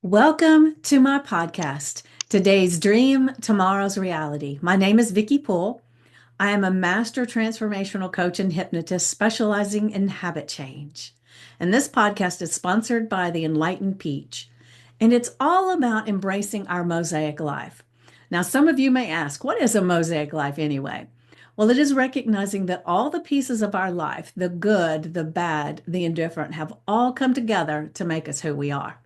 Welcome to my podcast. Today's dream, tomorrow's reality. My name is Vickie Poole. I am a master transformational coach and hypnotist specializing in habit change. And this podcast is sponsored by the Enlightened Peach. And it's all about embracing our mosaic life. Now, some of you may ask, what is a mosaic life anyway? Well, it is recognizing that all the pieces of our life, the good, the bad, the indifferent, have all come together to make us who we are.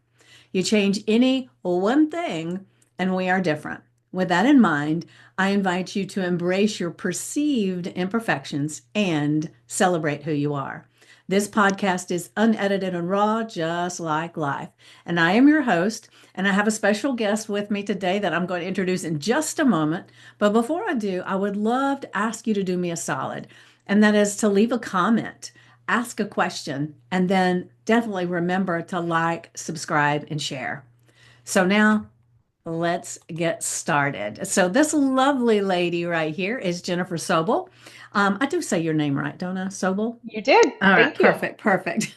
You change any one thing, and we are different. With that in mind, I invite you to embrace your perceived imperfections and celebrate who you are. This podcast is unedited and raw, just like life. And I am your host, and I have a special guest with me today that I'm going to introduce in just a moment. But before I do, I would love to ask you to do me a solid, and that is to leave a comment, ask a question, and then definitely remember to like, subscribe, and share. So now let's get started. So this lovely lady right here is Jennifer Sobel. I do say your name right, don't I? Sobel? You did. All right, Thank you. perfect, perfect.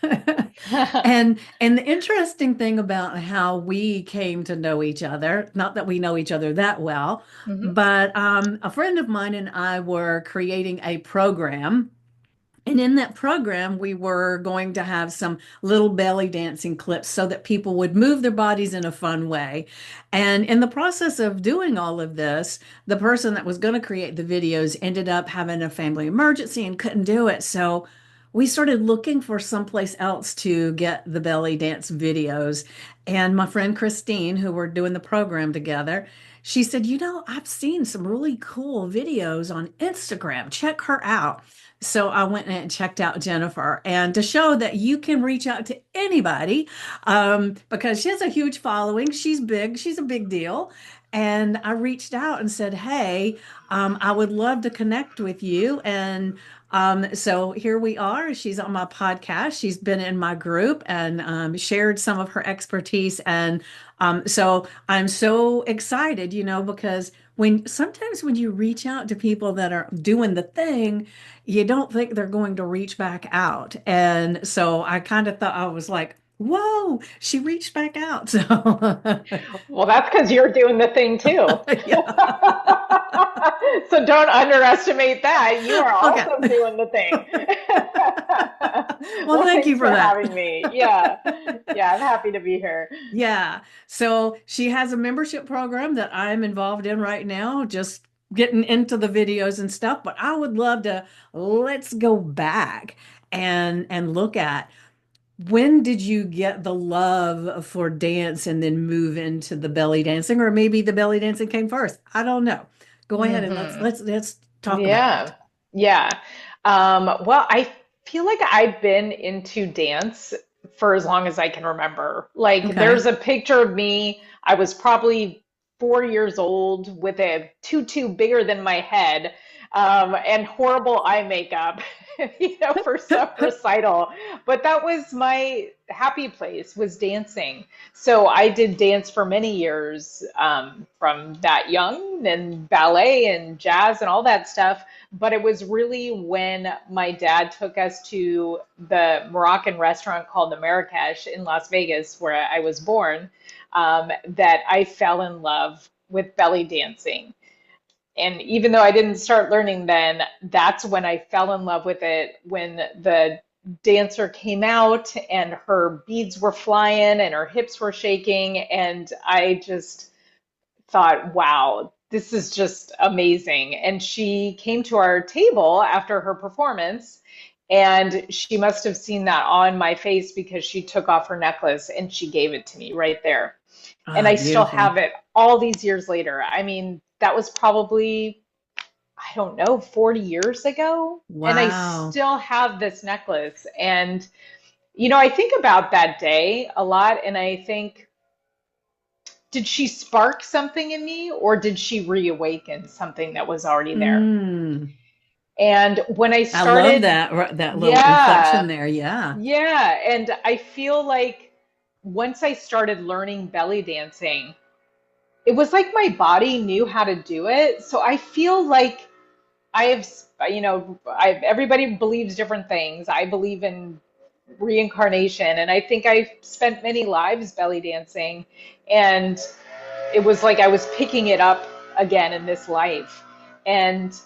And the interesting thing about how we came to know each other, not that we know each other that well, hmm but a friend of mine and I were creating a program, and in that program, we were going to have some little belly dancing clips so that people would move their bodies in a fun way. And in the process of doing all of this, the person that was going to create the videos ended up having a family emergency and couldn't do it. So we started looking for someplace else to get the belly dance videos. And my friend Christine, who we're doing the program together, she said, I've seen some really cool videos on Instagram. Check her out. So I went and checked out Jennifer, and to show that you can reach out to anybody, because she has a huge following. She's big, she's a big deal. And I reached out and said, hey, I would love to connect with you. And so here we are. She's on my podcast. She's been in my group and shared some of her expertise. And so I'm so excited, because sometimes when you reach out to people that are doing the thing, you don't think they're going to reach back out. And so I kind of thought, I was like, whoa, she reached back out. So Well, that's because you're doing the thing too. yeah. So don't underestimate that. You are Okay. also doing the thing. Well, Well, thank you thanks for for that. having me. Yeah. Yeah, I'm happy to be here. Yeah. So she has a membership program that I'm involved in right now, just getting into the videos and stuff. But I would love to, let's go back and look at, when did you get the love for dance and then move into the belly dancing, or maybe the belly dancing came first? I don't know. Go ahead and let's hmm let's let's talk about Yeah. it. Yeah. Well, I feel like I've been into dance for as long as I can remember. Like, Okay. there's a picture of me. I was probably 4 years old with a tutu bigger than my head, and horrible eye makeup, for some recital. But that was my happy place, was dancing. So I did dance for many years, from that young, and ballet and jazz and all that stuff. But it was really when my dad took us to the Moroccan restaurant called the Marrakesh in Las Vegas, where I was born, that I fell in love with belly dancing. And even though I didn't start learning then, that's when I fell in love with it. When the dancer came out and her beads were flying and her hips were shaking, and I just thought, wow, this is just amazing. And she came to our table after her performance, and she must have seen that on my face because she took off her necklace and she gave it to me right there. And Ah, I still beautiful. have it all these years later. I mean, that was probably, I don't know, 40 years ago. And I Wow. still have this necklace. And, I think about that day a lot, and I think, did she spark something in me, or did she reawaken something that was already there? Mm. And when I I love started, that little inflection yeah, there. Yeah. yeah. And I feel like once I started learning belly dancing, it was like my body knew how to do it. So I feel like I have, everybody believes different things. I believe in reincarnation. And I think I spent many lives belly dancing. And it was like I was picking it up again in this life. And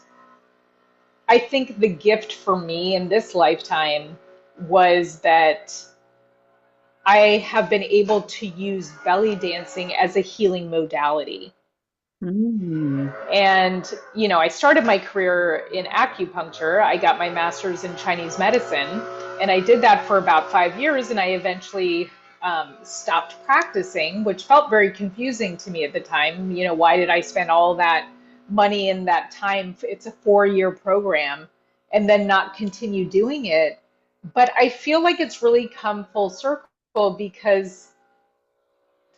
I think the gift for me in this lifetime was that I have been able to use belly dancing as a healing modality. Mm. And, I started my career in acupuncture. I got my master's in Chinese medicine, and I did that for about 5 years. And I eventually stopped practicing, which felt very confusing to me at the time. Why did I spend all that money and that time? It's a 4-year program, and then not continue doing it. But I feel like it's really come full circle because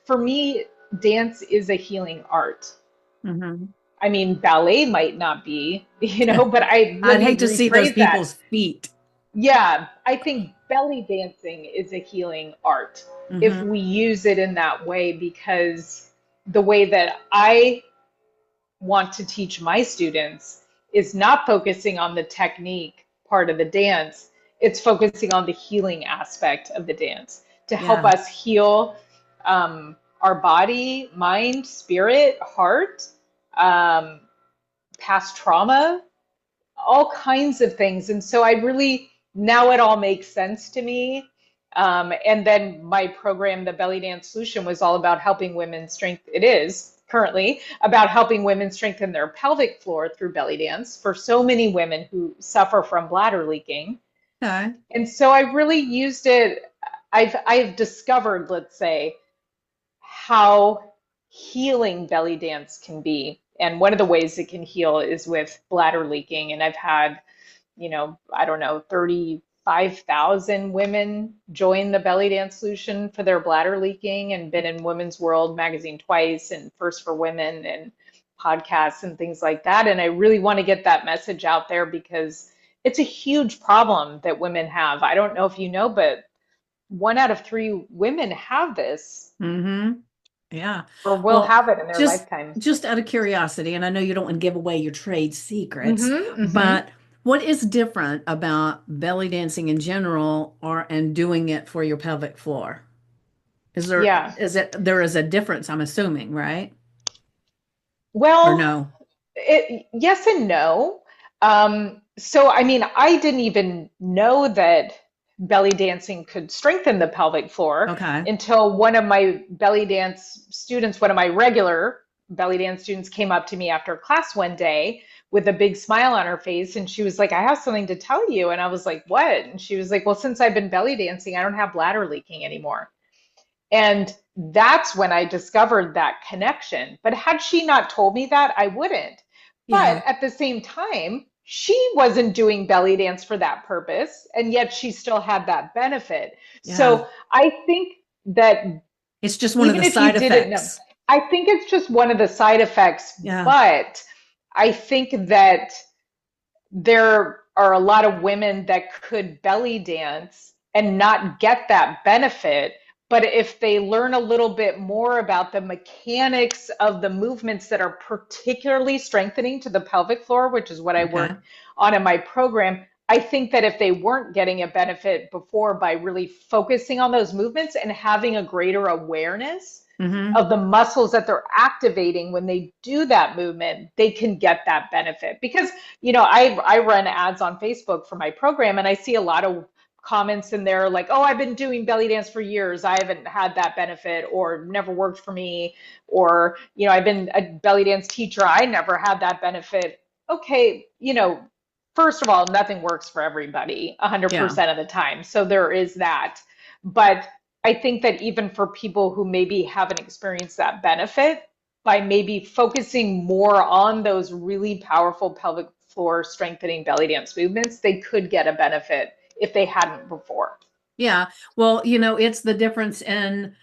for me, dance is a healing art. Hmm. I mean, ballet might not be, but let I'd me hate to see those rephrase that. people's feet. Yeah, I think belly dancing is a healing art if Hmm. we use it in that way, because the way that I want to teach my students is not focusing on the technique part of the dance. It's focusing on the healing aspect of the dance to help Yeah. us heal our body, mind, spirit, heart, um, past trauma, all kinds of things. And so I really, now it all makes sense to me. And then my program, the Belly Dance Solution, was all about helping women it is currently about helping women strengthen their pelvic floor through belly dance for so many women who suffer from bladder leaking. Okay. And so I really used it. I've discovered, let's say, how healing belly dance can be. And one of the ways it can heal is with bladder leaking. And I've had, I don't know, 35,000 women join the belly dance solution for their bladder leaking, and been in Women's World magazine twice and First for Women and podcasts and things like that. And I really want to get that message out there because it's a huge problem that women have. I don't know if you know, but 1 out of 3 women have this Hmm. Yeah. or will Well, have it in their just lifetime. just out of curiosity, and I know you don't want to give away your trade secrets, Mm-hmm, mm-hmm. but what is different about belly dancing in general or and doing it for your pelvic floor? Yeah. There is a difference, I'm assuming, right? Or Well, no? yes and no. So, I mean, I didn't even know that belly dancing could strengthen the pelvic floor Okay. until one of my belly dance students, one of my regular belly dance students, came up to me after class one day with a big smile on her face. And she was like, I have something to tell you. And I was like, what? And she was like, well, since I've been belly dancing, I don't have bladder leaking anymore. And that's when I discovered that connection. But had she not told me that, I wouldn't. Yeah. But at the same time, she wasn't doing belly dance for that purpose, and yet she still had that benefit. Yeah. So I think that It's just one of even the if you side didn't know, effects. I think it's just one of the side effects. Yeah. But I think that there are a lot of women that could belly dance and not get that benefit. But if they learn a little bit more about the mechanics of the movements that are particularly strengthening to the pelvic floor, which is what I Okay. work on in my program, I think that if they weren't getting a benefit before by really focusing on those movements and having a greater awareness Hmm. of the muscles that they're activating when they do that movement, they can get that benefit. Because, I run ads on Facebook for my program, and I see a lot of comments in there like, oh, I've been doing belly dance for years. I haven't had that benefit, or never worked for me. Or, I've been a belly dance teacher. I never had that benefit. Okay, first of all, nothing works for everybody Yeah. 100% of the time. So there is that. But I think that even for people who maybe haven't experienced that benefit, by maybe focusing more on those really powerful pelvic floor strengthening belly dance movements, they could get a benefit if they hadn't before. Yeah. Well, it's the difference in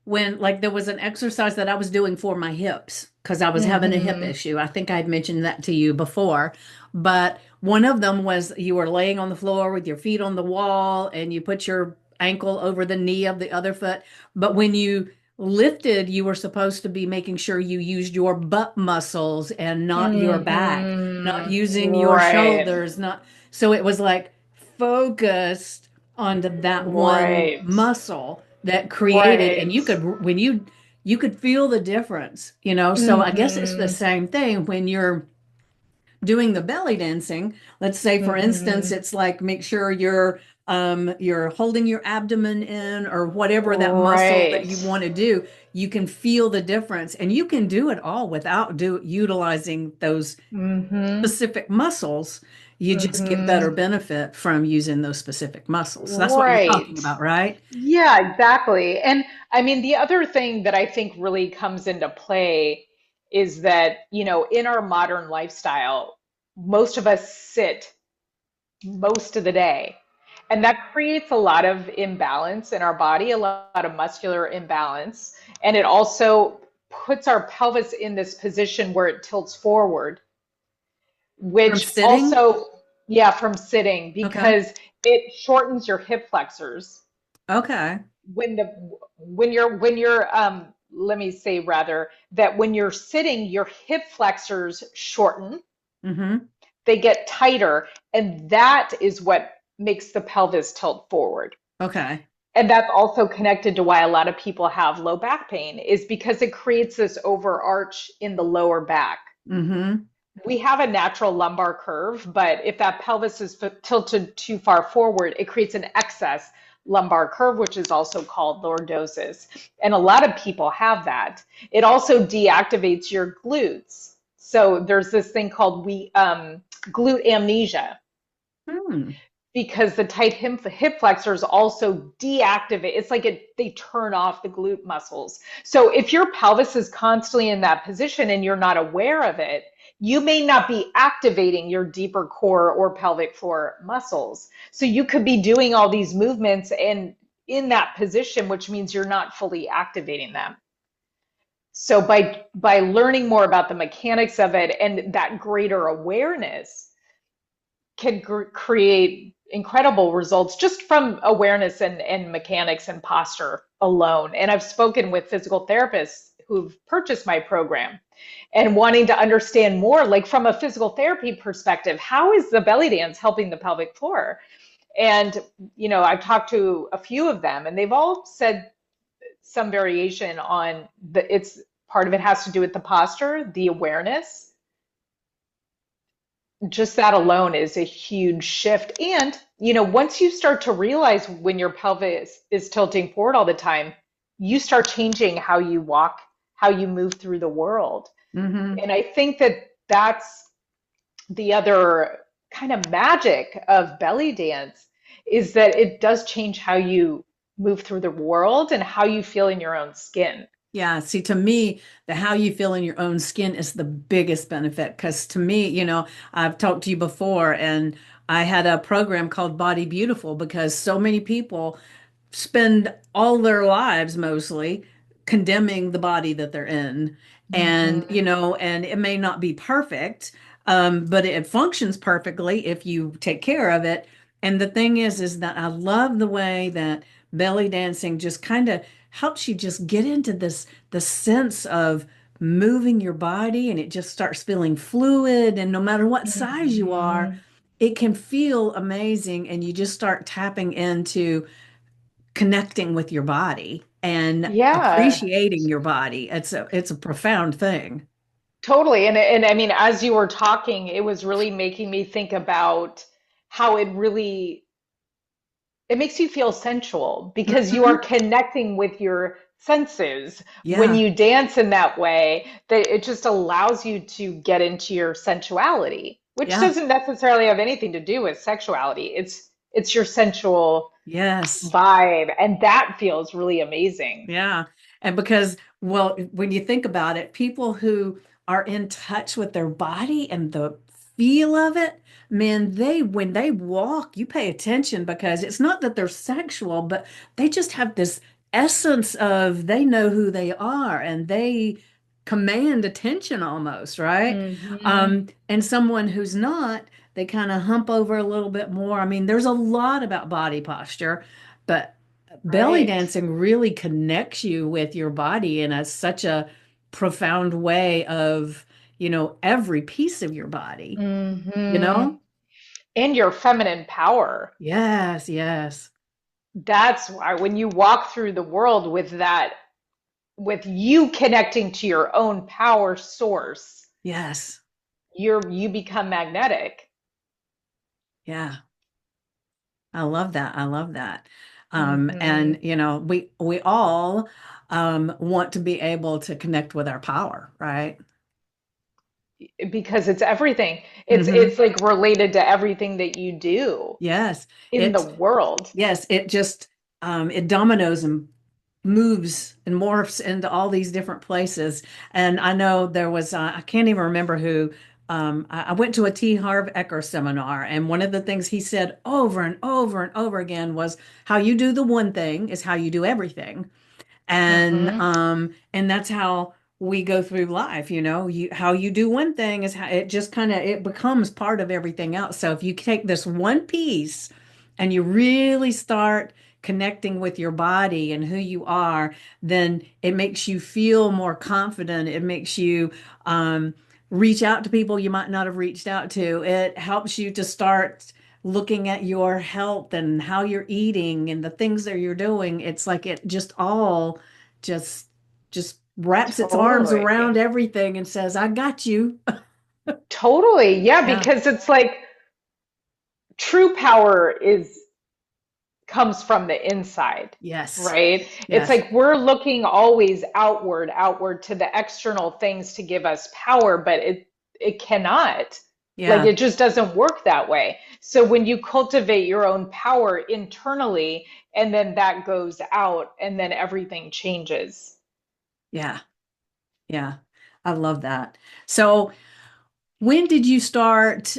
when like there was an exercise that I was doing for my hips because I was having a hip Mm-hmm. issue. I think I'd mentioned that to you before, but one of them was you were laying on the floor with your feet on the wall and you put your ankle over the knee of the other foot. But when you lifted, you were supposed to be making sure you used your butt muscles and not your back, not Mm-hmm. using your Right. shoulders, not so it was like focused onto that one Right. muscle that created, and Right. you could when you could feel the difference, you know. So I guess it's the Mm-hmm. same thing when you're doing the belly dancing. Let's say, for instance, Mm-hmm. it's like make sure you're holding your abdomen in or whatever that muscle that Right. you want to do. You can feel the difference, and you can do it all without utilizing those Mm-hmm. specific muscles. You just get better Mm-hmm. benefit from using those specific muscles. So that's what you're talking Right. about, right? Yeah, exactly. And I mean, the other thing that I think really comes into play is that, in our modern lifestyle, most of us sit most of the day. And that creates a lot of imbalance in our body, a lot of muscular imbalance. And it also puts our pelvis in this position where it tilts forward, From which sitting? also, yeah, from sitting, Okay. because it shortens your hip flexors. Okay. When you're let me say rather that when you're sitting, your hip flexors shorten, Mm-hmm. they get tighter, and that is what makes the pelvis tilt forward. Okay. And that's also connected to why a lot of people have low back pain, is because it creates this overarch in the lower back. Mm-hmm. We have a natural lumbar curve, but if that pelvis is tilted too far forward, it creates an excess lumbar curve, which is also called lordosis. And a lot of people have that. It also deactivates your glutes. So there's this thing called glute amnesia, Hmm. because the tight hip flexors also deactivate. It's like they turn off the glute muscles. So if your pelvis is constantly in that position and you're not aware of it, you may not be activating your deeper core or pelvic floor muscles. So you could be doing all these movements and in that position, which means you're not fully activating them. So by learning more about the mechanics of it and that greater awareness, can create incredible results just from awareness and mechanics and posture alone. And I've spoken with physical therapists who've purchased my program and wanting to understand more, like from a physical therapy perspective, how is the belly dance helping the pelvic floor? And, I've talked to a few of them, and they've all said some variation on it's part of it has to do with the posture, the awareness, just that alone is a huge shift. And, once you start to realize when your pelvis is tilting forward all the time, you start changing how you walk, how you move through the world. Mm-hmm. And I think that that's the other kind of magic of belly dance, is that it does change how you move through the world and how you feel in your own skin. Yeah, see, to me, the how you feel in your own skin is the biggest benefit. Because to me, I've talked to you before, and I had a program called Body Beautiful because so many people spend all their lives mostly condemning the body that they're in. And, Hmm. and it may not be perfect, but it functions perfectly if you take care of it. And the thing is that I love the way that belly dancing just kind of helps you just get into the sense of moving your body, and it just starts feeling fluid. And no matter what size you are, Hmm. it can feel amazing. And you just start tapping into connecting with your body and Yeah. appreciating your body. It's a profound thing. Totally. And I mean, as you were talking, it was really making me think about how it makes you feel sensual because you are Mhm. connecting with your senses when Yeah. you dance in that way, that it just allows you to get into your sensuality, which Yeah. doesn't necessarily have anything to do with sexuality. It's your sensual Yes. vibe, and that feels really amazing. Yeah. And because, well, when you think about it, people who are in touch with their body and the feel of it, man, when they walk, you pay attention because it's not that they're sexual, but they just have this essence of they know who they are and they command attention almost, right? Hmm. And someone who's not, they kind of hump over a little bit more. I mean, there's a lot about body posture, but belly Right. dancing really connects you with your body in such a profound way of, every piece of your body, you Hmm. know? And your feminine power. Yes, yes. that's why when you walk through the world with that, with you connecting to your own power source, Yes. you become magnetic. Yeah. I love that. I love that. Hmm. And we all want to be able to connect with our power, right? Because it's everything. It's Hmm. like related to everything that you do Yes. in the It world. yes, it just it dominoes and moves and morphs into all these different places. And I know there was I can't even remember who I went to a T. Harv Eker seminar, and one of the things he said over and over and over again was how you do the one thing is how you do everything. Hmm. And that's how we go through life, how you do one thing is how it just kind of it becomes part of everything else. So if you take this one piece and you really start connecting with your body and who you are, then it makes you feel more confident. It makes you reach out to people you might not have reached out to. It helps you to start looking at your health and how you're eating and the things that you're doing. It's like it just all just just wraps its arms around Totally. everything and says, I got you. Totally. Yeah, Yeah. because it's like true power is comes from the inside, Yes. right? It's Yes. like we're looking always outward, outward to the external things to give us power, but it cannot. Like Yeah. it just doesn't work that way. So when you cultivate your own power internally and then that goes out and then everything changes. Yeah. Yeah. I love that. So when did you start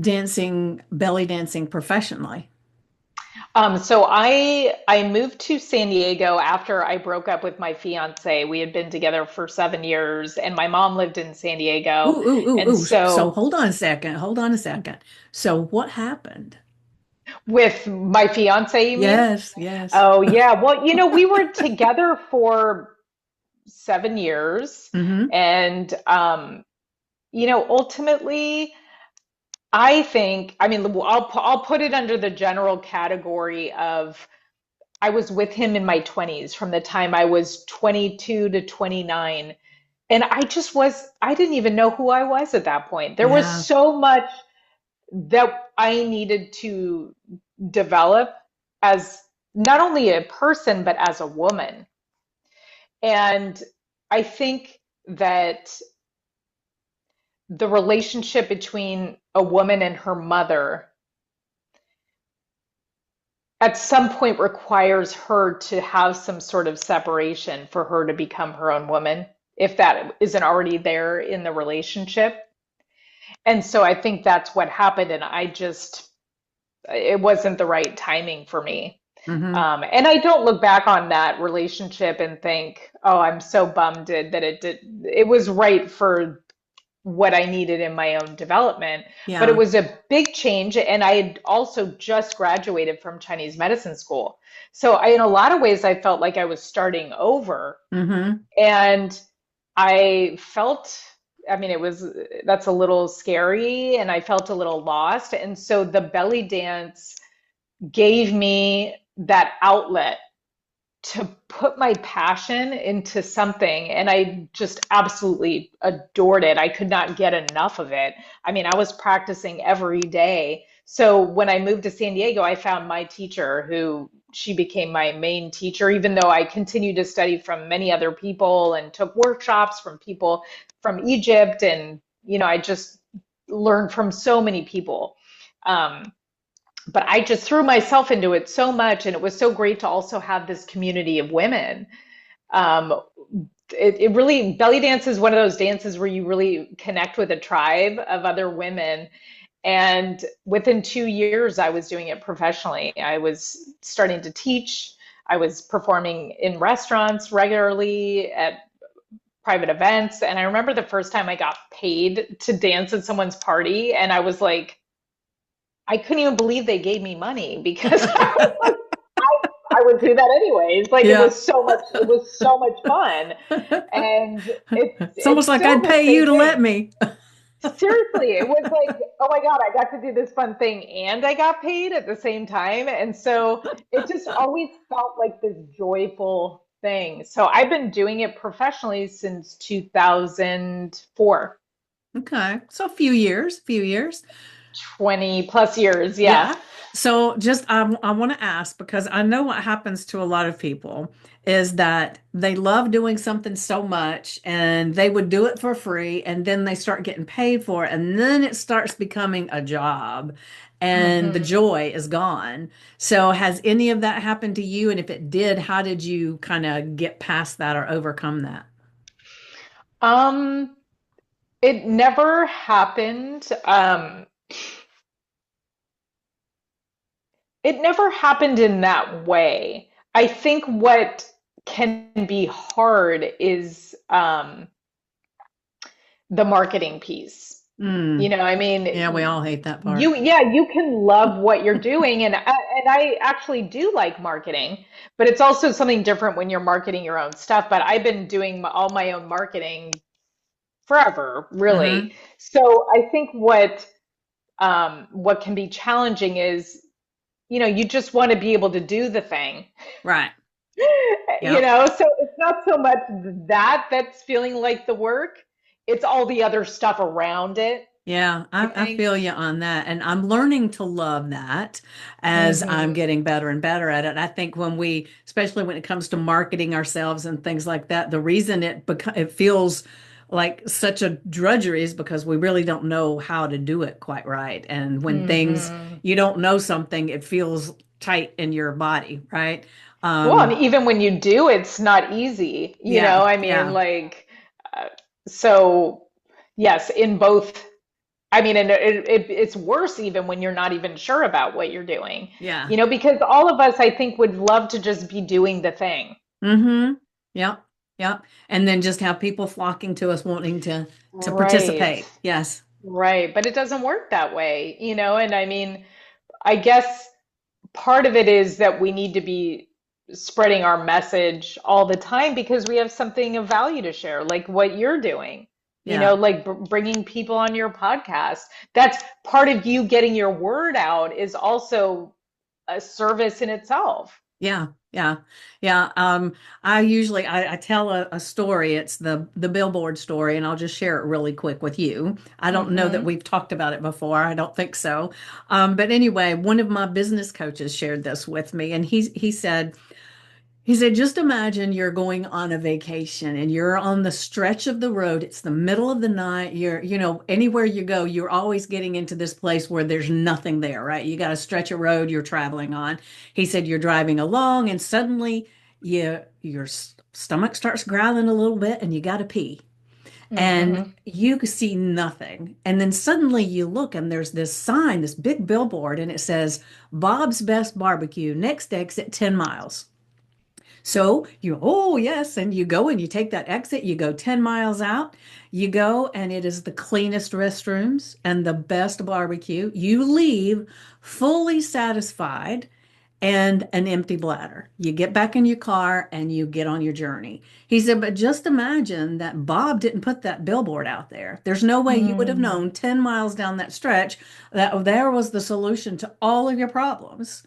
dancing, belly dancing professionally? So I moved to San Diego after I broke up with my fiance. We had been together for 7 years, and my mom lived in San Ooh, Diego. ooh, ooh, And ooh. So so hold on a second. Hold on a second. So what happened? with my fiance, you mean? Yes, yes. Oh yeah. Well, we were together for 7 years, Hmm. and ultimately, I mean, I'll put it under the general category of I was with him in my 20s from the time I was 22 to 29. And I didn't even know who I was at that point. There was Yeah, so much that I needed to develop as not only a person, but as a woman. And I think that the relationship between a woman and her mother at some point requires her to have some sort of separation for her to become her own woman, if that isn't already there in the relationship. And so I think that's what happened. And it wasn't the right timing for me. hmm, And I don't look back on that relationship and think, oh, I'm so bummed that it did. It was right for what I needed in my own development. But it yeah, was a big change. And I had also just graduated from Chinese medicine school. So in a lot of ways, I felt like I was starting over. hmm, And I felt, I mean, that's a little scary. And I felt a little lost. And so the belly dance gave me that outlet to put my passion into something, and I just absolutely adored it. I could not get enough of it. I mean, I was practicing every day. So when I moved to San Diego, I found my teacher who she became my main teacher, even though I continued to study from many other people and took workshops from people from Egypt. And, I just learned from so many people. Um, but I just threw myself into it so much, and it was so great to also have this community of women. Um, it really, belly dance is one of those dances where you really connect with a tribe of other women. And within 2 years, I was doing it professionally. I was starting to teach. I was performing in restaurants regularly at private events. And I remember the first time I got paid to dance at someone's party, and I was like, I couldn't even believe they gave me money because I would do that anyways. Like yeah. it was so much fun. And It's almost it's like still I'd the pay you same to let thing. me. Seriously, it was like, oh my God, I got to do this fun thing and I got paid at the same time. And so it just always felt like this joyful thing. So I've been doing it professionally since 2004, Okay. So a few years, few years. 20 plus years. Yeah. Yeah. So just I want to ask because I know what happens to a lot of people is that they love doing something so much and they would do it for free and then they start getting paid for it and then it starts becoming a job and the hmm joy is gone. So has any of that happened to you? And if it did, how did you kind of get past that or overcome that? Um, it never happened. It never happened in that way. I think what can be hard is the marketing piece. You Mm, know, I yeah, we mean, all hate that part. yeah, you can love what you're doing, and I actually do like marketing, but it's also something different when you're marketing your own stuff. But I've been doing all my own marketing forever, really. Hmm. So I think what can be challenging is, you know, you just want to be able to do the thing. Right. You Yep. know, so it's not so much that's feeling like the work, it's all the other stuff around it, Yeah, I I think. feel you on that. And I'm learning to love that as I'm hmm getting better and better at it. I think when we, especially when it comes to marketing ourselves and things like that, the reason it feels like such a drudgery is because we really don't know how to do it quite right. And when things, hmm you don't know something, it feels tight in your body, right? Well, and Um, even when you do, it's not easy, you yeah, know, I mean, yeah, like, so yes, in both. I mean, and it's worse even when you're not even sure about what you're doing, yeah. you know, because all of us, I think, would love to just be doing the thing. Mm-hmm. Yep. Yep. And then just have people flocking to us wanting to Right. participate. Yes. Right. But it doesn't work that way, you know, and I mean, I guess part of it is that we need to be spreading our message all the time because we have something of value to share, like what you're doing, you know, Yeah. like bringing people on your podcast. That's part of you getting your word out is also a service in itself. Yeah. Yeah. Yeah. I tell a story. It's the billboard story, and I'll just share it really quick with you. I don't know that hmm we've talked about it before. I don't think so. But anyway, one of my business coaches shared this with me, and he said, just imagine you're going on a vacation and you're on the stretch of the road. It's the middle of the night. Anywhere you go, you're always getting into this place where there's nothing there, right? You got a stretch of road you're traveling on. He said, you're driving along and suddenly your stomach starts growling a little bit and you got to pee. And hmm you see nothing. And then suddenly you look and there's this sign, this big billboard, and it says, Bob's Best Barbecue, next exit 10 miles. So oh, yes, and you go and you take that exit, you go 10 miles out, you go and it is the cleanest restrooms and the best barbecue. You leave fully satisfied and an empty bladder. You get back in your car and you get on your journey. He said, but just imagine that Bob didn't put that billboard out there. There's no way you would have mm known 10 miles down that stretch that there was the solution to all of your problems.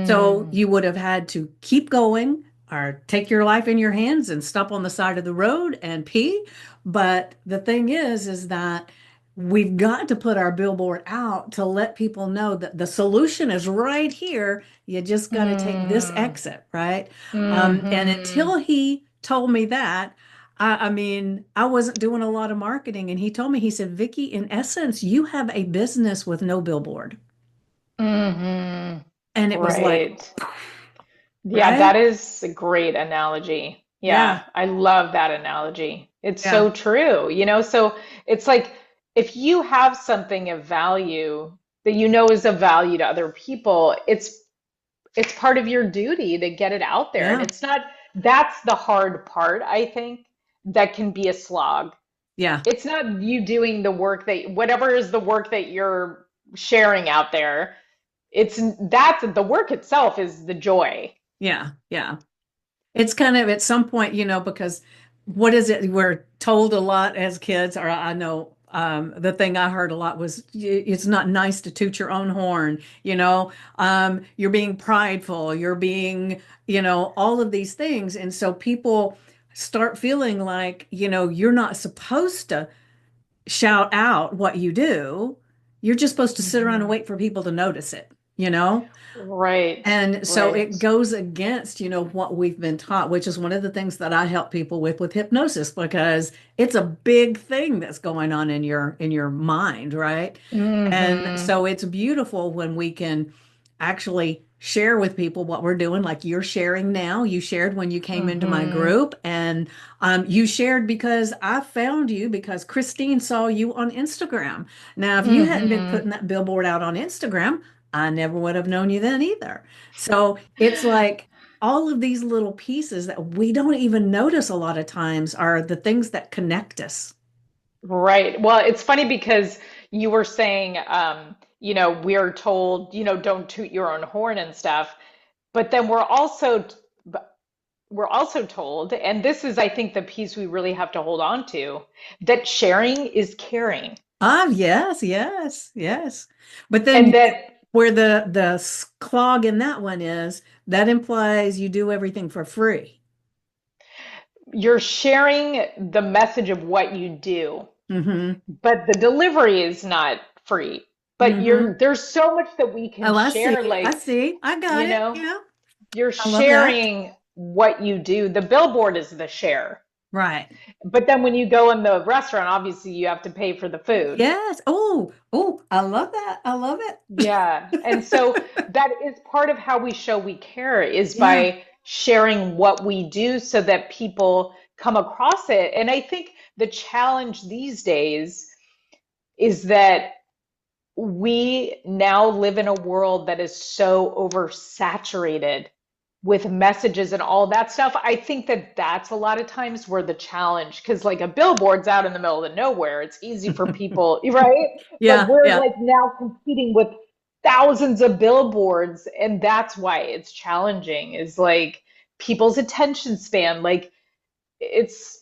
So mm you would have had to keep going or take your life in your hands and stop on the side of the road and pee. But the thing is that we've got to put our billboard out to let people know that the solution is right here. You just got to take this mm exit, right? And hmm until he told me that, I mean, I wasn't doing a lot of marketing. And he told me, he said, Vickie, in essence, you have a business with no billboard. hmm And it was like, Right. Yeah, that right? is a great analogy. Yeah, Yeah. I love that analogy. It's Yeah. so true, you know? So it's like if you have something of value that you know is of value to other people, it's part of your duty to get it out there. And Yeah. it's not, that's the hard part, I think, that can be a slog. Yeah. It's not you doing the work that, whatever is the work that you're sharing out there. It's that's the work itself is the joy. Yeah. Yeah. It's kind of at some point, because what is it? We're told a lot as kids, or I know The thing I heard a lot was it's not nice to toot your own horn, you know. You're being prideful, you're being, all of these things. And so people start feeling like, you're not supposed to shout out what you do. You're just supposed to sit around and Mhm. wait for people to notice it, you know? Right, And so right. it goes against, what we've been taught, which is one of the things that I help people with hypnosis, because it's a big thing that's going on in your mind, right? And Hmm. so it's beautiful when we can actually share with people what we're doing, like you're sharing now. You shared when you came into my Hmm. group, and you shared because I found you because Christine saw you on Instagram. Now, if you hadn't been Hmm. putting that billboard out on Instagram, I never would have known you then either. So it's like all of these little pieces that we don't even notice a lot of times are the things that connect us. Right. Well, it's funny because you were saying, we're told, don't toot your own horn and stuff, but then we're also told, and this is, I think, the piece we really have to hold on to, that sharing is caring, Ah, yes, yes, yes. But and then that where the clog in that one is, that implies you do everything for free. you're sharing the message of what you do, Mm-hmm. but the delivery is not free. But Mm-hmm. there's so much that we can Oh, I see. share, I like, see. I got you it. know, Yeah. you're I love that. sharing what you do. The billboard is the share. Right. But then when you go in the restaurant, obviously you have to pay for the food. Yes. Oh, oh, I love that. I love it. Yeah. And so that is part of how we show we care is Yeah. by sharing what we do so that people come across it. And I think the challenge these days is that we now live in a world that is so oversaturated with messages and all that stuff. I think that that's a lot of times where the challenge, because like a billboard's out in the middle of nowhere, it's easy for people, right? But Yeah. we're Yeah. like now competing with thousands of billboards, and that's why it's challenging, is like people's attention span. Like it's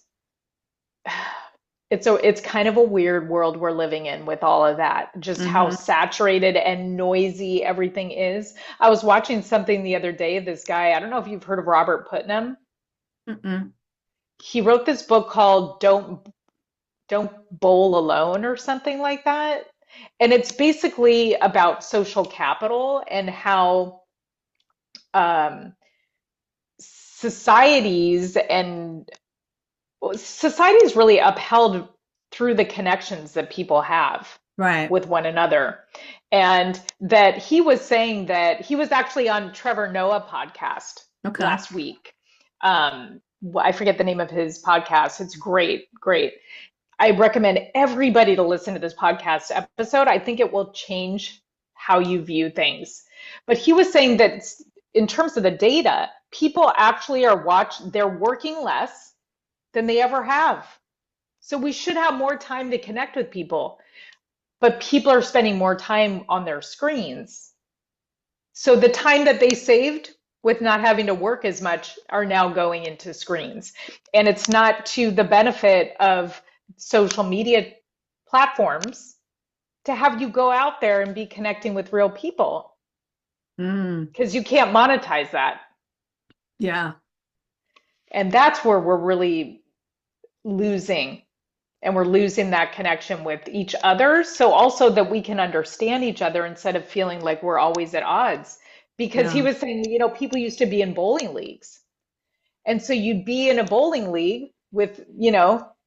it's kind of a weird world we're living in with all of that, just how Mm-hmm. saturated and noisy everything is. I was watching something the other day, this guy, I don't know if you've heard of Robert Putnam. Mm-mm. He wrote this book called Don't Bowl Alone or something like that. And it's basically about social capital and how um, societies and society is really upheld through the connections that people have Right. with one another. And that he was saying that he was actually on Trevor Noah podcast Okay. last week. I forget the name of his podcast. It's great, great. I recommend everybody to listen to this podcast episode. I think it will change how you view things. But he was saying that in terms of the data, people actually they're working less than they ever have. So we should have more time to connect with people, but people are spending more time on their screens. So the time that they saved with not having to work as much are now going into screens. And it's not to the benefit of social media platforms to have you go out there and be connecting with real people Mm. because you can't monetize that. Yeah. And that's where we're really losing, and we're losing that connection with each other. So also that we can understand each other instead of feeling like we're always at odds. Because he Yeah. was saying, people used to be in bowling leagues. And so you'd be in a bowling league with,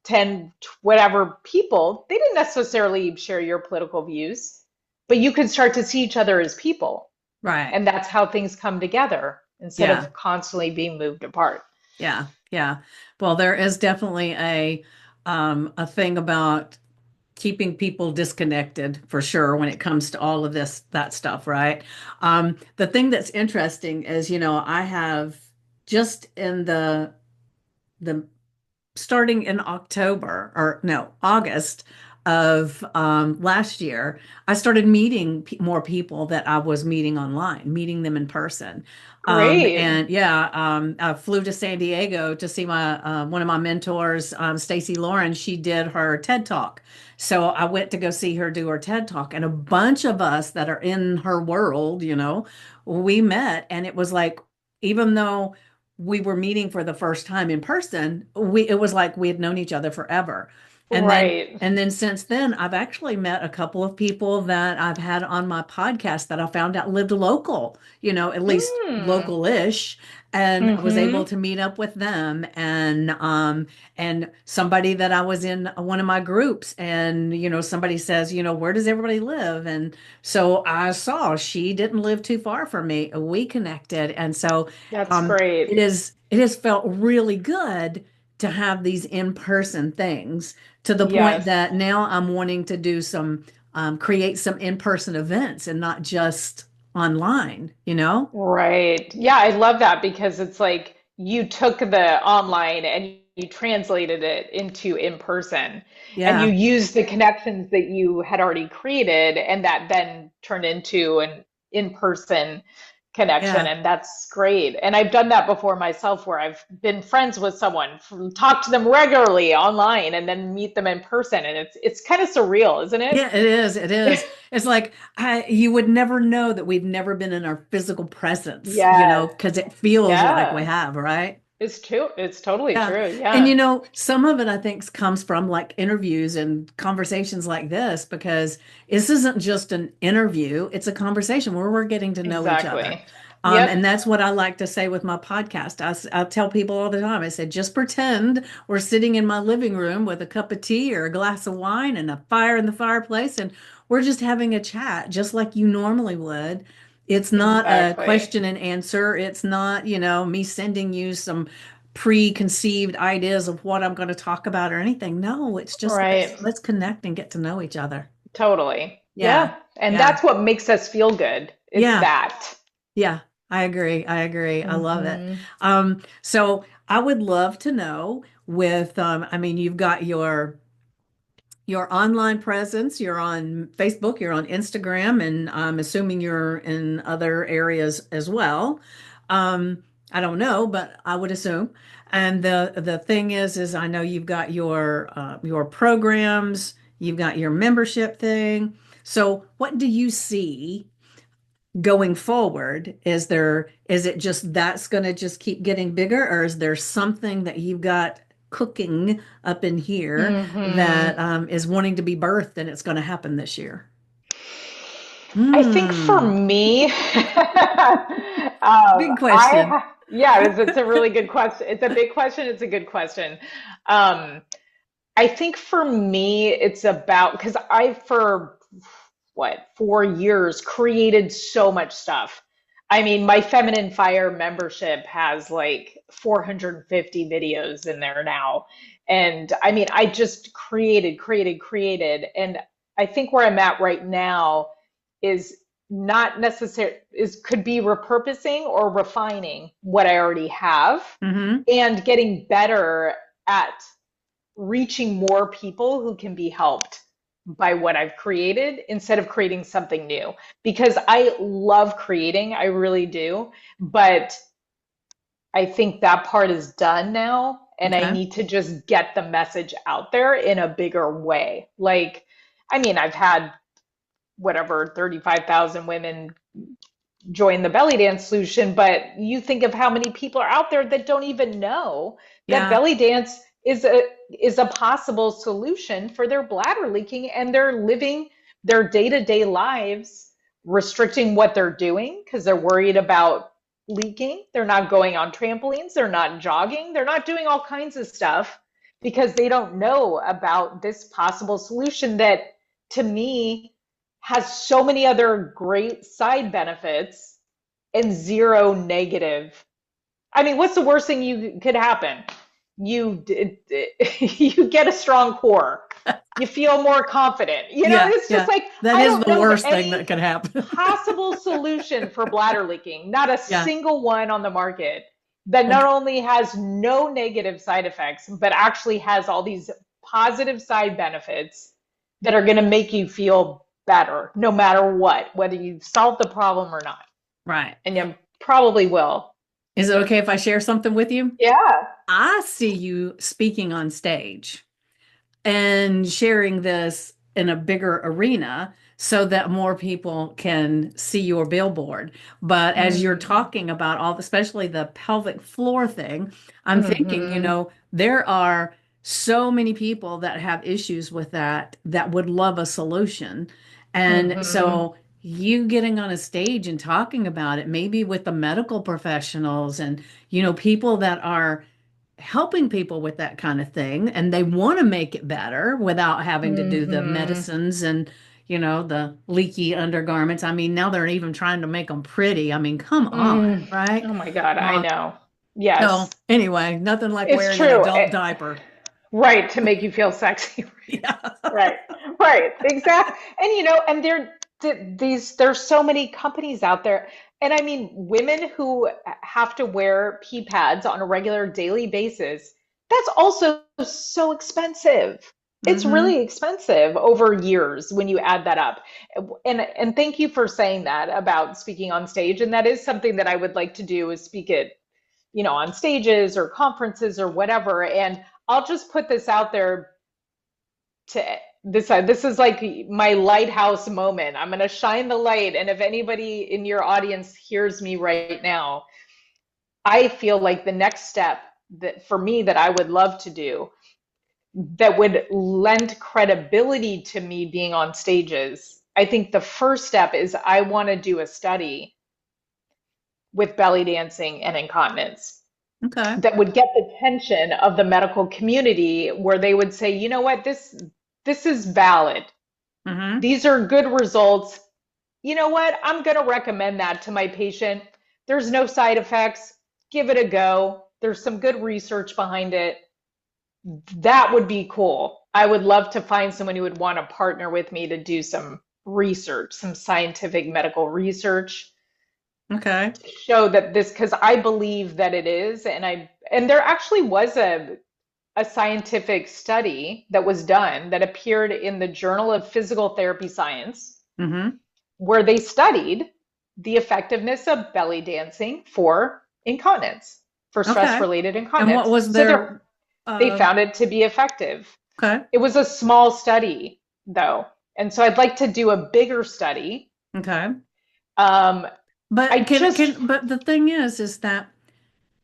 10, whatever people. They didn't necessarily share your political views, but you could start to see each other as people. Right. And that's how things come together instead Yeah. of constantly being moved apart. Yeah. Yeah. Well, there is definitely a thing about keeping people disconnected for sure when it comes to all of that stuff, right? The thing that's interesting is, I have just in the starting in October or no, August, of last year, I started meeting more people that I was meeting online, meeting them in person. Great. And yeah, I flew to San Diego to see my one of my mentors, Stacy Lauren. She did her TED Talk. So I went to go see her do her TED Talk, and a bunch of us that are in her world, we met, and it was like, even though we were meeting for the first time in person, it was like we had known each other forever. And then Right. and then since then, I've actually met a couple of people that I've had on my podcast that I found out lived local, at least Hmm. local-ish. And I was able Mm-hmm. to meet up with them, and somebody that I was in one of my groups, and somebody says, where does everybody live? And so I saw she didn't live too far from me. We connected. And so That's it great. is it has felt really good to have these in-person things, to the point Yes. that now I'm wanting to do some create some in-person events and not just online, Right. Yeah, I love that because it's like you took the online and you translated it into in person and you Yeah, used the connections that you had already created and that then turned into an in-person connection. yeah. And that's great. And I've done that before myself where I've been friends with someone, talk to them regularly online and then meet them in person. And it's kind of surreal, isn't it? Yeah, it is. It is. It's like you would never know that we've never been in our physical presence, Yes. because it feels like we Yeah. have, right? It's true. It's totally Yeah. true. And Yeah. some of it I think comes from like interviews and conversations like this, because this isn't just an interview, it's a conversation where we're getting to know each other. Exactly. And Yep. that's what I like to say with my podcast. I tell people all the time, I said, just pretend we're sitting in my living room with a cup of tea or a glass of wine and a fire in the fireplace, and we're just having a chat, just like you normally would. It's not a Exactly. question and answer. It's not, me sending you some preconceived ideas of what I'm going to talk about or anything. No, it's just let's Right. let's connect and get to know each other. Totally. Yeah. Yeah. And Yeah. that's what makes us feel good. It's Yeah. that. Yeah. I agree. I agree. I love it. Hmm. So I would love to know with I mean, you've got your online presence, you're on Facebook, you're on Instagram, and I'm assuming you're in other areas as well. I don't know, but I would assume. And the thing is I know you've got your programs, you've got your membership thing. So what do you see going forward? Is it just that's going to just keep getting bigger, or is there something that you've got cooking up in here Hmm. that is wanting to be birthed and it's going to happen this year? I think for Hmm. me, Big question. yeah, it's a really good question. It's a big question. It's a good question. Um, I think for me, it's about because for what, 4 years created so much stuff. I mean, my Feminine Fire membership has like 450 videos in there now. And I mean, I just created. And I think where I'm at right now is not necessary is could be repurposing or refining what I already have Hmm. and getting better at reaching more people who can be helped by what I've created instead of creating something new. Because I love creating, I really do. But I think that part is done now. And I Okay. need to just get the message out there in a bigger way. Like, I mean, I've had whatever 35,000 women join the belly dance solution, but you think of how many people are out there that don't even know that Yeah. belly dance is a possible solution for their bladder leaking and they're living their day-to-day lives restricting what they're doing because they're worried about leaking. They're not going on trampolines, they're not jogging, they're not doing all kinds of stuff because they don't know about this possible solution that to me has so many other great side benefits and zero negative. I mean, what's the worst thing you could happen? You you get a strong core. You feel more confident. Yeah. It's just Yeah. like That I is don't the know of worst thing that any could happen. possible solution for bladder leaking. Not a Yeah. single one on the market that Well, not only has no negative side effects, but actually has all these positive side benefits that are going to make you feel better no matter what, whether you've solved the problem or not. Right. And you probably will. Is it okay if I share something with you? Yeah. I see you speaking on stage and sharing this in a bigger arena so that more people can see your billboard. But as you're Mm-hmm. talking about all, especially the pelvic floor thing, I'm thinking, Mm-hmm. there are so many people that have issues with that that would love a solution. And Mm-hmm. so you getting on a stage and talking about it, maybe with the medical professionals and, people that are helping people with that kind of thing and they want to make it better without having to do the Mm-hmm. medicines and the leaky undergarments. I mean, now they're even trying to make them pretty. I mean, come on, Mm. right? Oh my God, I uh, know. Yes, so anyway, nothing like it's wearing an true. adult diaper. Right, to make you feel sexy. Yeah. Right, right, exactly. And and there's so many companies out there. And I mean, women who have to wear pee pads on a regular daily basis, that's also so expensive. It's Hmm. really expensive over years when you add that up. And thank you for saying that about speaking on stage. And that is something that I would like to do is speak at, on stages or conferences or whatever. And I'll just put this out there to this is like my lighthouse moment. I'm going to shine the light, and if anybody in your audience hears me right now, I feel like the next step that for me that I would love to do that would lend credibility to me being on stages. I think the first step is I want to do a study with belly dancing and incontinence Okay. that would get the attention of the medical community where they would say, you know what, this is valid. Hmm. These are good results. You know what? I'm going to recommend that to my patient. There's no side effects. Give it a go. There's some good research behind it. That would be cool. I would love to find someone who would want to partner with me to do some research, some scientific medical research, Okay. show that this, because I believe that it is. And there actually was a scientific study that was done that appeared in the Journal of Physical Therapy Science Hmm. where they studied the effectiveness of belly dancing for incontinence, for stress Okay. related And what incontinence. was So their they uh found it to be effective. okay. It was a small study, though. And so I'd like to do a bigger study. Okay. Um, I But can just, can but the thing is that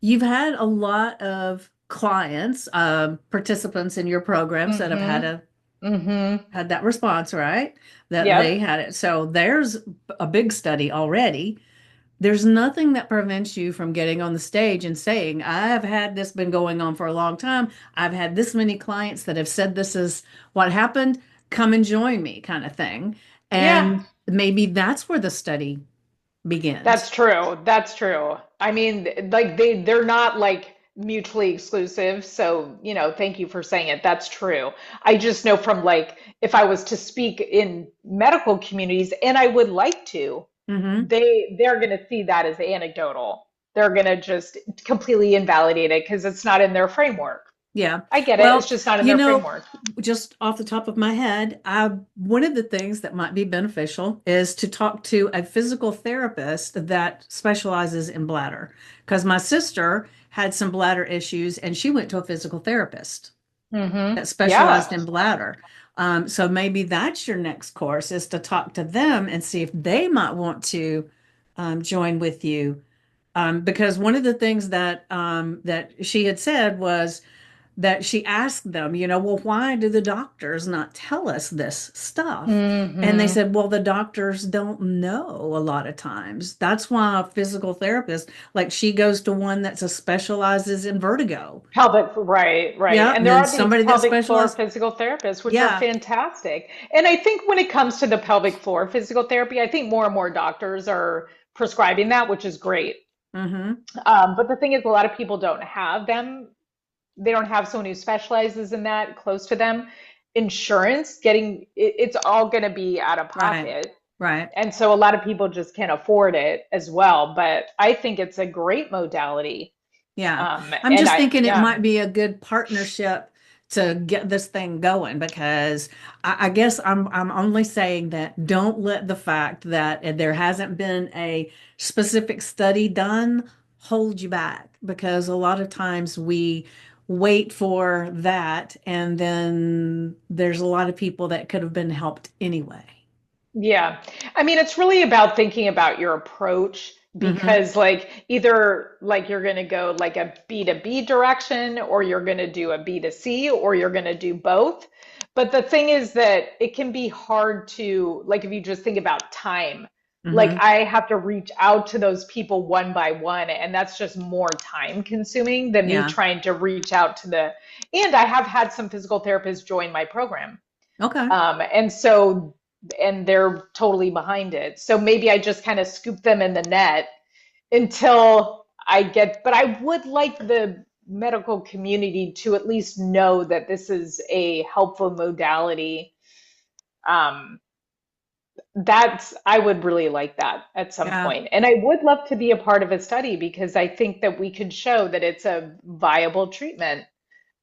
you've had a lot of clients, participants in your programs that have mm-hmm, mm-hmm, had that response, right? That they yep, had it. So there's a big study already. There's nothing that prevents you from getting on the stage and saying, I've had this been going on for a long time. I've had this many clients that have said this is what happened. Come and join me, kind of thing. yeah. And maybe that's where the study That's begins. true. That's true. I mean, like they're not like mutually exclusive. So, thank you for saying it. That's true. I just know from like if I was to speak in medical communities, and I would like to, Hmm. they're going to see that as anecdotal. They're going to just completely invalidate it because it's not in their framework. Yeah. I get it. It's Well, just not in you their know, framework. just off the top of my head, one of the things that might be beneficial is to talk to a physical therapist that specializes in bladder. Because my sister had some bladder issues and she went to a physical therapist that specialized Yeah. in bladder. So maybe that's your next course is to talk to them and see if they might want to join with you. Because one of the things that she had said was that she asked them, well, why do the doctors not tell us this stuff? And they Hmm. said, well, the doctors don't know a lot of times. That's why a physical therapist, like she goes to one that specializes in vertigo. Pelvic, right, right. Yeah. And And there then are these somebody that pelvic floor specializes. physical therapists, which are Yeah. fantastic. And I think when it comes to the pelvic floor physical therapy, I think more and more doctors are prescribing that, which is great. Mm-hmm. But the thing is, a lot of people don't have them. They don't have someone who specializes in that close to them. Insurance, it's all going to be out of Right. pocket. Right. And so a lot of people just can't afford it as well. But I think it's a great modality. Yeah. Um, I'm and just I, thinking it yeah. might be a good partnership to get this thing going because I guess I'm only saying that don't let the fact that there hasn't been a specific study done hold you back because a lot of times we wait for that and then there's a lot of people that could have been helped anyway. Yeah. I mean, it's really about thinking about your approach Hmm. because like either like you're going to go like a B to B direction or you're going to do a B to C or you're going to do both. But the thing is that it can be hard to like if you just think about time. Like Hmm. I have to reach out to those people one by one and that's just more time consuming than me Yeah. trying to reach out to the and I have had some physical therapists join my program. Okay. And so, and they're totally behind it. So maybe I just kind of scoop them in the net until I get, but I would like the medical community to at least know that this is a helpful modality. Um, I would really like that at some Yeah. point. And I would love to be a part of a study because I think that we could show that it's a viable treatment.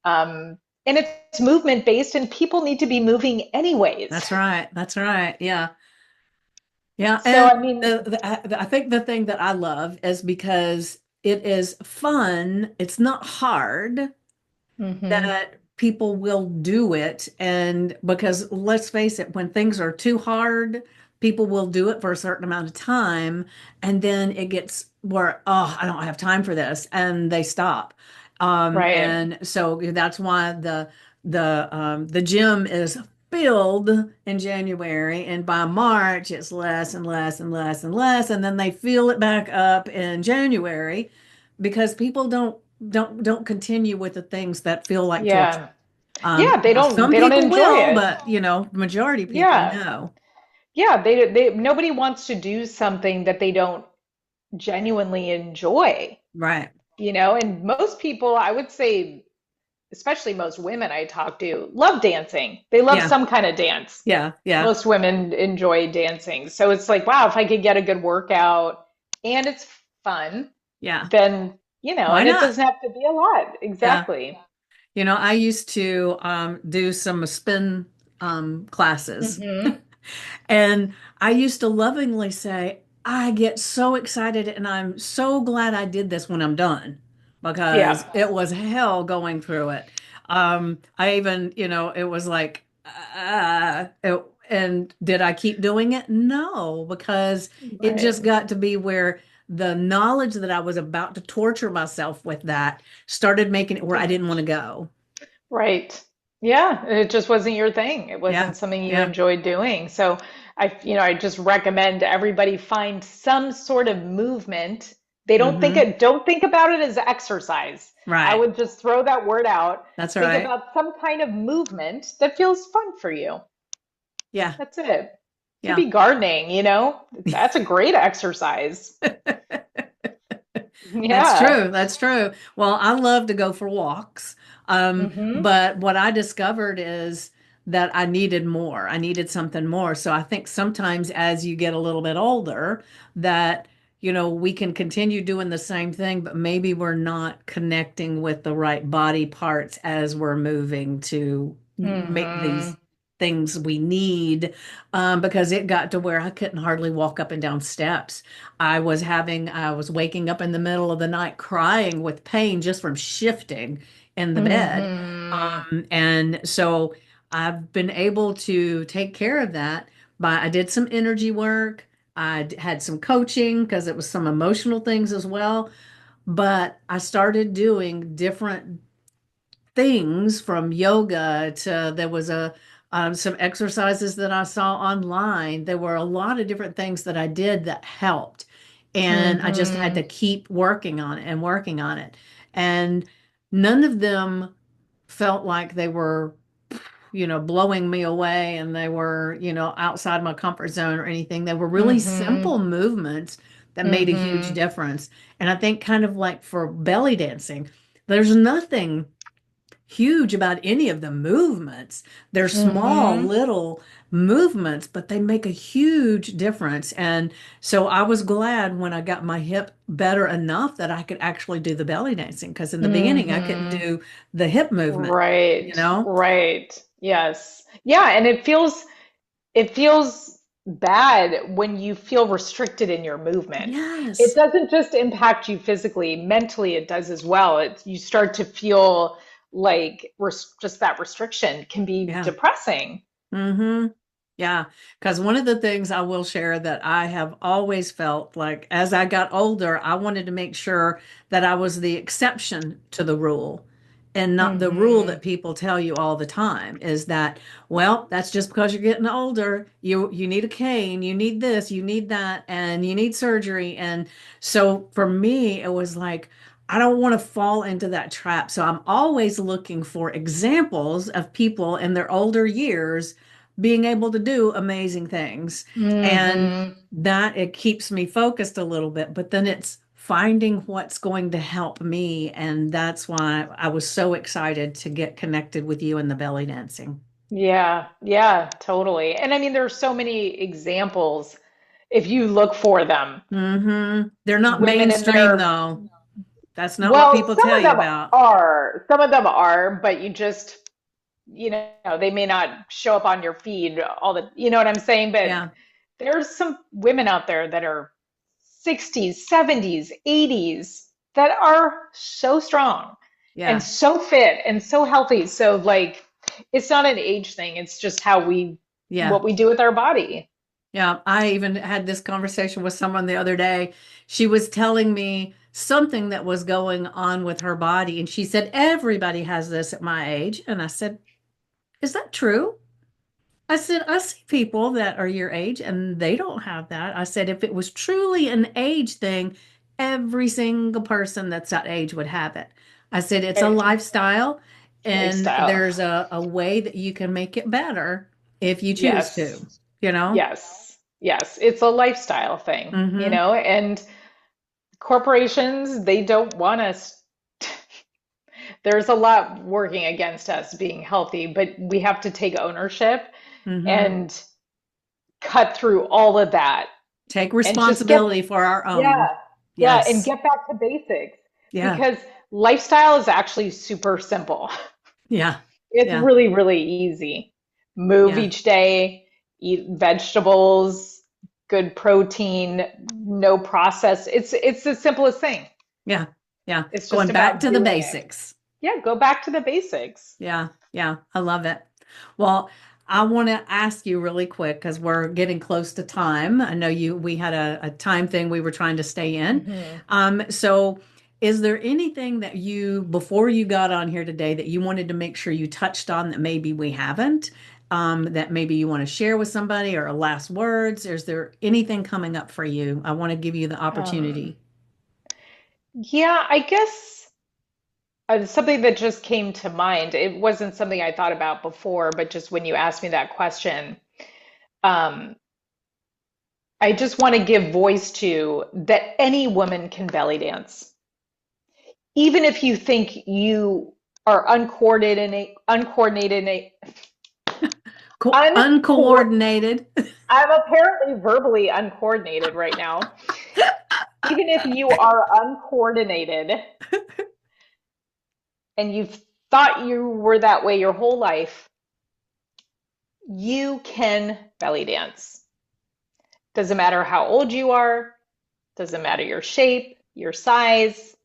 Um, and it's movement based and people need to be moving anyways. That's right. That's right. Yeah. Yeah, So, and I mean, I think the thing that I love is because it is fun. It's not hard hmm that people will do it. And because let's face it, when things are too hard, people will do it for a certain amount of time. And then it gets where, oh, I don't have time for this. And they stop. right. And so that's why the gym is filled in January, and by March it's less and less and less and less, and then they fill it back up in January because people don't continue with the things that feel like torture. Yeah. Yeah, Now some they don't people enjoy will, it. but the majority of people Yeah. no. Yeah, they nobody wants to do something that they don't genuinely enjoy, Right. and most people, I would say, especially most women I talk to, love dancing. They love Yeah. some kind of dance. Yeah. Yeah. Most women enjoy dancing. So it's like, wow, if I could get a good workout and it's fun, Yeah. then, Why and it not? doesn't have to be a lot. Yeah. Exactly. I used to do some spin classes. hmm And I used to lovingly say, I get so excited and I'm so glad I did this when I'm done because Yeah. it was hell going through it. I even, it was like, and did I keep doing it? No, because it Right. just got to be where the knowledge that I was about to torture myself with that started making it where I didn't want to go. Right. Yeah, it just wasn't your thing. It Yeah. wasn't something you Yeah. enjoyed doing. So I just recommend everybody find some sort of movement. They Hmm. don't think about it as exercise. I Right. would just throw that word out. That's Think right. about some kind of movement that feels fun for you. Yeah. That's it. Could Yeah. be gardening. That's a great exercise. That's Yeah. true. That's true. Well, I love to go for walks. hmm But what I discovered is that I needed more. I needed something more. So I think sometimes as you get a little bit older, that, we can continue doing the same thing, but maybe we're not connecting with the right body parts as we're moving to make hmm these things we need. Because it got to where I couldn't hardly walk up and down steps. I was waking up in the middle of the night crying with pain just from shifting in the bed. hmm And so I've been able to take care of that I did some energy work. Had some coaching because it was some emotional things as well. But I started doing different things from yoga to there was some exercises that I saw online. There were a lot of different things that I did that helped. And I just had to hmm keep working on it and working on it. And none of them felt like they were, blowing me away and they were, outside my comfort zone or anything. They were really hmm simple movements that made a huge hmm difference. And I think kind of like for belly dancing, there's nothing huge about any of the movements. They're small Mm-hmm. little movements, but they make a huge difference. And so I was glad when I got my hip better enough that I could actually do the belly dancing, because in the beginning I couldn't Mm-hmm. do the hip movement, you Right. know? Right. Yes. Yeah, and it feels bad when you feel restricted in your movement. It Yes. doesn't just impact you physically, mentally it does as well. You start to feel like just that restriction can be Yeah. depressing. Mm-hmm. Yeah, because one of the things I will share that I have always felt like as I got older, I wanted to make sure that I was the exception to the rule and not the rule Hmm. that people tell you all the time is that, well, that's just because you're getting older. You need a cane, you need this, you need that, and you need surgery. And so for me, it was like, I don't want to fall into that trap. So I'm always looking for examples of people in their older years being able to do amazing things. And Hmm. that it keeps me focused a little bit, but then it's finding what's going to help me. And that's why I was so excited to get connected with you in the belly dancing. Yeah, yeah, totally. And I mean, there's so many examples if you look for them. They're not Women in mainstream, their though. That's not what Well, people some tell of you them about. are. Some of them are, but you know, they may not show up on your feed all you know what I'm saying? But Yeah, there's some women out there that are 60s, 70s, 80s that are so strong and yeah, so fit and so healthy. So like it's not an age thing. It's just yeah. what we do with our body. Yeah, I even had this conversation with someone the other day. She was telling me something that was going on with her body, and she said, everybody has this at my age. And I said, is that true? I said, I see people that are your age and they don't have that. I said, if it was truly an age thing, every single person that's that age would have it. I said, it's a Eh, lifestyle and Lifestyle. there's a way that you can make it better if you choose Yes. to, you know? Yes. Yes. It's a lifestyle thing, Mm-hmm. and corporations, they don't want us. There's a lot working against us being healthy, but we have to take ownership Mm-hmm. and cut through all of that Take and just get, responsibility for our yeah, own. yeah, and Yes. get back to basics Yeah. because lifestyle is actually super simple. Yeah. It's Yeah. really, really easy. Move Yeah. each day, eat vegetables, good protein, no process. It's the simplest thing. Yeah. Yeah. It's just Going back about to the doing it. basics. Yeah, go back to the basics. Yeah, yeah, I love it. Well, I want to ask you really quick because we're getting close to time. I know we had a time thing we were trying to stay in. Hmm. So is there anything that before you got on here today, that you wanted to make sure you touched on that maybe we haven't, that maybe you want to share with somebody or last words? Is there anything coming up for you? I want to give you the Um, opportunity. yeah, I guess something that just came to mind. It wasn't something I thought about before, but just when you asked me that question, um, I just want to give voice to that any woman can belly dance. Even if you think you are uncoordinated, Uncoordinated. I'm apparently verbally uncoordinated right now. Even if you are uncoordinated and you've thought you were that way your whole life, you can belly dance. Doesn't matter how old you are, doesn't matter your shape, your size.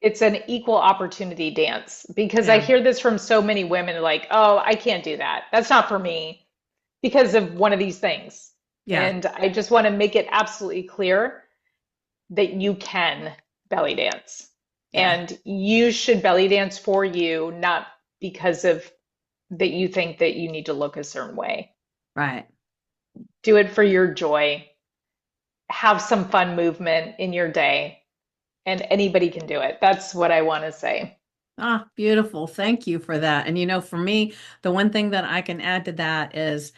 It's an equal opportunity dance because I Yeah, hear this from so many women like, oh, I can't do that. That's not for me because of one of these things. yeah, And I just want to make it absolutely clear that you can belly dance. yeah, And you should belly dance for you, not because of that you think that you need to look a certain way. right. Do it for your joy. Have some fun movement in your day, and anybody can do it. That's what I want to say. Ah, beautiful. Thank you for that. And for me, the one thing that I can add to that is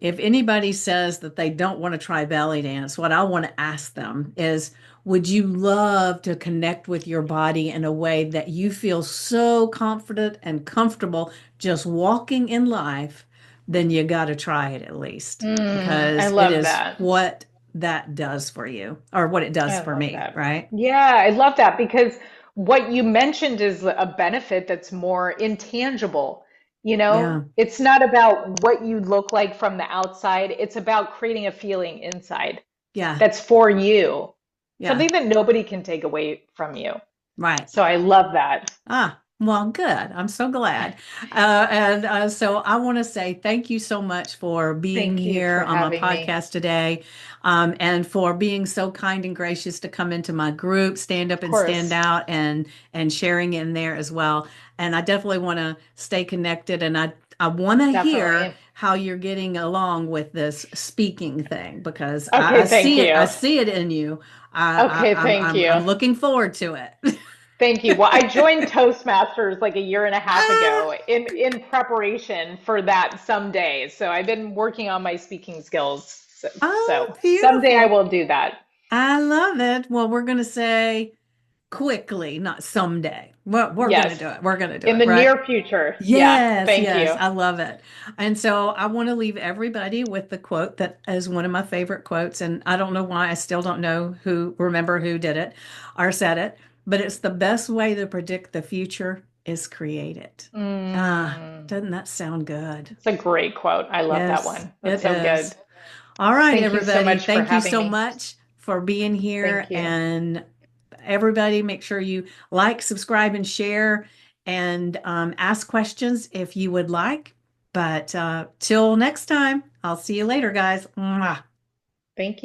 if anybody says that they don't want to try belly dance, what I want to ask them is, would you love to connect with your body in a way that you feel so confident and comfortable just walking in life? Then you got to try it at least I because it love is that. what that does for you or what it does I for love me, that. right? Yeah, I love that because what you mentioned is a benefit that's more intangible. Yeah. It's not about what you look like from the outside, it's about creating a feeling inside Yeah. that's for you, Yeah. something that nobody can take away from you. Right. So I love that. Ah, well, good. I'm so glad. And so I want to say thank you so much for being Thank you here for on my having me. podcast today, and for being so kind and gracious to come into my group, stand up Of and stand course, out, and sharing in there as well. And I definitely want to stay connected, and I want to hear definitely. how you're getting along with this speaking thing because I Okay, thank see it. I you. see it in you. Okay, thank I'm you. looking forward to it. Thank you. Well, I joined Toastmasters like a year and a half Ah, ago in preparation for that someday. So I've been working on my speaking skills. oh, Someday I beautiful. will do that. I love it. Well, we're going to say quickly, not someday. We're going to Yes. do it. We're going to do In it, the right? near future. Yeah. Yes, Thank yes. you. I love it. And so I want to leave everybody with the quote that is one of my favorite quotes. And I don't know why, I still don't know remember who did it or said it, but it's the best way to predict the future is create it. Ah, Mm, doesn't that sound good? it's a great quote. I love that Yes, one. That's it so good. is. All right, Thank you so everybody. much for Thank you having so me. much for being here. Thank you. And everybody, make sure you like, subscribe, and share, and ask questions if you would like. But till next time, I'll see you later, guys. Mwah. Thank you.